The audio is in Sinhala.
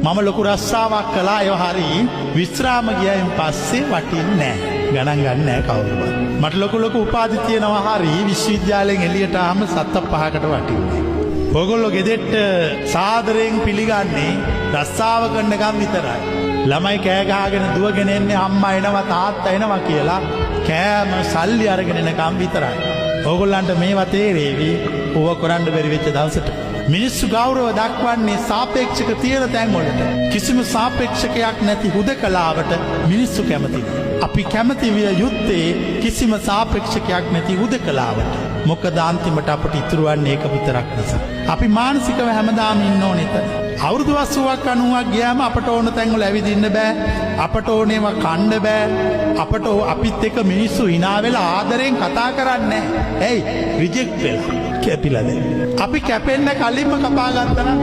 මම ලොකු රස්සාවක් කළා ඒව හරි විශ්‍රාම ගියයින් පස්සේ වටින්නේ නැහැ. ගණන් ගන්න නැහැ කවුරුවත්. මට ලොකු උපාධි තියෙනවා හරි විශ්වවිද්‍යාලයෙන් එළියට ආම සත්ත පහකට වටින්නේ. ඔයගොල්ලෝ ගෙදෙට්ට සාදරයෙන් පිළිගන්නේ රස්සාව කරනකම් විතරයි. ළමයි කෑ ගහගෙන දුවගෙන එන්නේ අම්මා එනවා තාත්තා එනවා කියලා කෑම සල්ලි අරගෙන එනකම් විතරයි. ඕගොල්ලන්ට මේවා තේරෙවි ඕව කරන්න බැරි වෙච්ච දවසට. මිනිස්සු ගෞරව දක්වන්නේ සාපේක්ෂක තියෙන තැන් වලට. කිසිම සාපේක්ෂකයක් නැති හුදකලාවට මිනිස්සු කැමති නෑ. අපි කැමති විය යුත්තේ කිසිම සාපේක්ෂකයක් නැති හුදකලාවට. මොකද අන්තිමට අපට ඉතුරු වන්නේ ඒක විතරක් නිසා. අපි මානසිකව හැමදාම ඉන්න ඕනේ එතන. අවුරුදු 80ක් 90ක් ගියාම අපට ඕන තැන්වල ඇවිදින්න බෑ. අපට ඕනේවා කන්න බෑ. අපට අපිත් එක්ක මිනිස්සු hina වෙලා ආදරෙන් කතා කරන්නේ නැහැ. ඇයි? රිජෙක්ට් වෙලා. කැපිලාද? අපි කැපෙන්න කලින්ම කපා ගත්තා නම්